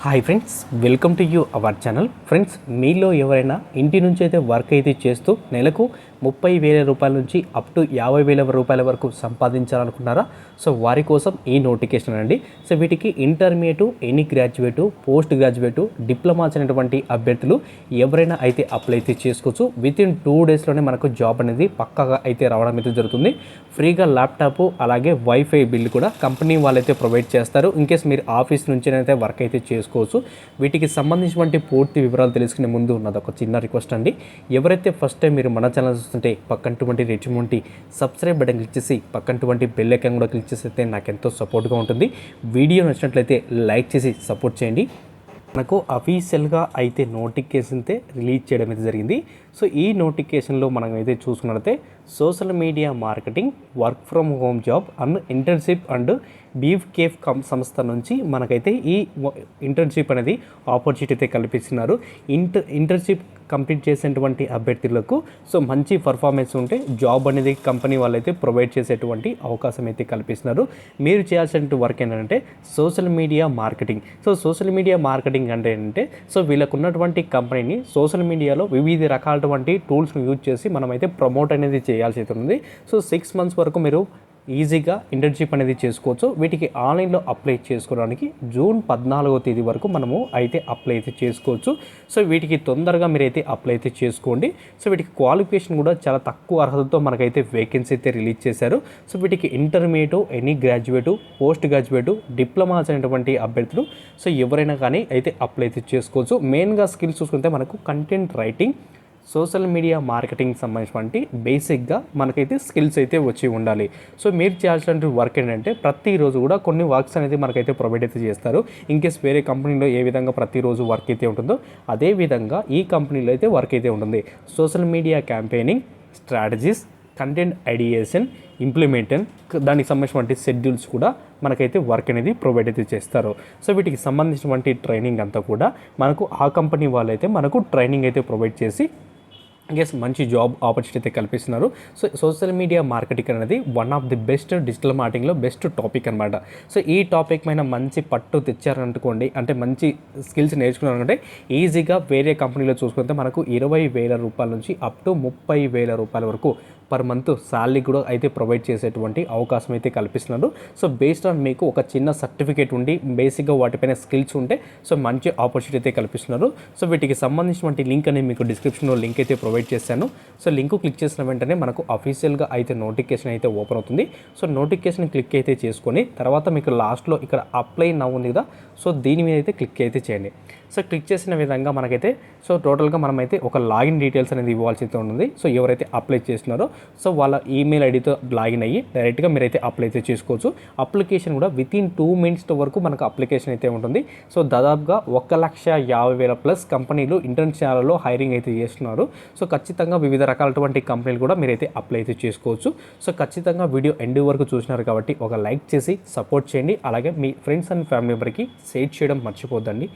Hi friends, welcome to you our channel. Friends, మీలో ఎవరైనా ఇంటి నుంచి అయితే వర్క్ అయితే చేస్తూ నెలకు 30,000 రూపాయల నుంచి అప్ టు 50,000 రూపాయల వరకు సంపాదించాలనుకున్నారా? సో వారి కోసం ఈ నోటిఫికేషన్ అండి. సో వీటికి intermediate, any graduate, post graduate, diploma అయినటువంటి అభ్యర్థులు ఎవరైనా అయితే అప్లై అయితే చేసుకోవచ్చు. వితిన్ 2 డేస్లోనే మనకు జాబ్ అనేది పక్కాగా అయితే రావడం అయితే జరుగుతుంది. ఫ్రీగా ల్యాప్టాప్ అలాగే వైఫై బిల్ కూడా కంపెనీ వాళ్ళైతే ప్రొవైడ్ చేస్తారు. ఇన్కేస్ మీరు ఆఫీస్ నుంచి అయితే వర్క్ అయితే చేసుకోవచ్చు. వీటికి సంబంధించినటువంటి పూర్తి వివరాలు తెలుసుకునే ముందు ఉన్నది ఒక చిన్న రిక్వెస్ట్ అండి. ఎవరైతే ఫస్ట్ టైం మీరు మన ఛానల్ చూస్తుంటే పక్కనటువంటి రెడ్టువంటి సబ్స్క్రైబ్ బటన్ క్లిక్ చేసి పక్కనటువంటి బెల్ ఐకాన్ కూడా క్లిక్ చేస్తే నాకు ఎంతో సపోర్ట్గా ఉంటుంది. వీడియో నచ్చినట్లయితే లైక్ చేసి సపోర్ట్ చేయండి. మనకు అఫీషియల్గా అయితే నోటిఫికేషన్ అయితే రిలీజ్ చేయడం అయితే జరిగింది. సో ఈ నోటిఫికేషన్లో మనం అయితే చూసుకున్నట్లయితే social media marketing, work from home job and internship and బీఫ్కేఫ్ సంస్థ నుంచి మనకైతే ఈ ఇంటర్న్షిప్ అనేది ఆపర్చునిటీ అయితే కల్పిస్తున్నారు. ఇంటర్న్షిప్ కంప్లీట్ చేసేటువంటి అభ్యర్థులకు సో మంచి పర్ఫార్మెన్స్ ఉంటే జాబ్ అనేది కంపెనీ వాళ్ళైతే ప్రొవైడ్ చేసేటువంటి అవకాశం అయితే కల్పిస్తున్నారు. మీరు చేయాల్సిన వర్క్ ఏంటంటే social media marketing. So social media marketing అంటే ఏంటంటే సో వీళ్ళకు ఉన్నటువంటి కంపెనీని సోషల్ మీడియాలో వివిధ రకాలటువంటి టూల్స్ని యూజ్ చేసి మనమైతే ప్రమోట్ అనేది చేయాల్సి ఉంటుంది. సో 6 months వరకు మీరు ఈజీగా ఇంటర్న్షిప్ అనేది చేసుకోవచ్చు. వీటికి ఆన్లైన్లో అప్లై చేసుకోవడానికి జూన్ 14వ తేదీ వరకు మనము అయితే అప్లై అయితే చేసుకోవచ్చు. సో వీటికి తొందరగా మీరైతే అప్లై అయితే చేసుకోండి. సో వీటికి క్వాలిఫికేషన్ కూడా చాలా తక్కువ అర్హతతో మనకైతే వేకెన్సీ అయితే రిలీజ్ చేశారు. సో వీటికి intermediate, any graduate, post graduate, diploma అయినటువంటి అభ్యర్థులు సో ఎవరైనా కానీ అయితే అప్లై అయితే చేసుకోవచ్చు. మెయిన్గా స్కిల్స్ చూసుకుంటే మనకు content writing, social media marketing సంబంధించినటువంటి బేసిక్గా మనకైతే స్కిల్స్ అయితే వచ్చి ఉండాలి. సో మీరు చేయాల్సిన వర్క్ ఏంటంటే ప్రతిరోజు కూడా కొన్ని వర్క్స్ అనేది మనకైతే ప్రొవైడ్ అయితే చేస్తారు. ఇన్కేస్ వేరే కంపెనీలో ఏ విధంగా ప్రతిరోజు వర్క్ అయితే ఉంటుందో అదే విధంగా ఈ కంపెనీలో అయితే వర్క్ అయితే ఉంటుంది. Social media campaigning, strategies, content ideation, implementation, దానికి సంబంధించినటువంటి షెడ్యూల్స్ కూడా మనకైతే వర్క్ అనేది ప్రొవైడ్ అయితే చేస్తారు. సో వీటికి సంబంధించినటువంటి ట్రైనింగ్ అంతా కూడా మనకు ఆ కంపెనీ వాళ్ళైతే మనకు ట్రైనింగ్ అయితే ప్రొవైడ్ చేసి మంచి జాబ్ ఆపర్చునిటీ అయితే కల్పిస్తున్నారు. సో సోషల్ మీడియా మార్కెటింగ్ అనేది one of the best digital మార్కెటింగ్లో బెస్ట్ టాపిక్ అనమాట. సో ఈ టాపిక్ పైన మంచి పట్టు తెచ్చారనుకోండి, అంటే మంచి స్కిల్స్ నేర్చుకున్నారంటే ఈజీగా వేరే కంపెనీలో చూసుకుంటే మనకు 20,000 రూపాయల నుంచి అప్ టు 30,000 రూపాయల వరకు పర్ మంత్ శాలరీ కూడా అయితే ప్రొవైడ్ చేసేటువంటి అవకాశం అయితే కల్పిస్తున్నారు. సో బేస్డ్ ఆన్ మీకు ఒక చిన్న సర్టిఫికేట్ ఉండి బేసిక్గా వాటిపైన స్కిల్స్ ఉంటే సో మంచి ఆపర్చునిటీ అయితే కల్పిస్తున్నారు. సో వీటికి సంబంధించినటువంటి లింక్ అనేది మీకు డిస్క్రిప్షన్లో లింక్ అయితే ప్రొవైడ్ చేశాను. సో లింక్ క్లిక్ చేసిన వెంటనే మనకు అఫీషియల్గా అయితే నోటిఫికేషన్ అయితే ఓపెన్ అవుతుంది. సో నోటిఫికేషన్ క్లిక్ అయితే చేసుకొని తర్వాత మీకు లాస్ట్లో ఇక్కడ అప్లై నౌ ఉంది కదా, సో దీని మీద అయితే క్లిక్ అయితే చేయండి. సో క్లిక్ చేసిన విధంగా మనకైతే సో టోటల్గా మనమైతే ఒక లాగిన్ డీటెయిల్స్ అనేది ఇవ్వాల్సి ఉంటుంది. సో ఎవరైతే అప్లై చేస్తున్నారో సో వాళ్ళ ఈమెయిల్ ఐడితో లాగిన్ అయ్యి డైరెక్ట్గా మీరైతే అప్లై అయితే చేసుకోవచ్చు. అప్లికేషన్ కూడా వితిన్ 2 minutes వరకు మనకు అప్లికేషన్ అయితే ఉంటుంది. సో దాదాపుగా 1,50,000+ కంపెనీలు ఇంటర్న్షిప్లలో హైరింగ్ అయితే చేస్తున్నారు. సో ఖచ్చితంగా వివిధ రకాలటువంటి కంపెనీలు కూడా మీరైతే అప్లై అయితే చేసుకోవచ్చు. సో ఖచ్చితంగా వీడియో ఎండ్ వరకు చూసినారు కాబట్టి ఒక లైక్ చేసి సపోర్ట్ చేయండి. అలాగే మీ ఫ్రెండ్స్ అండ్ ఫ్యామిలీ మెంబర్కి షేర్ చేయడం మర్చిపోద్దండి.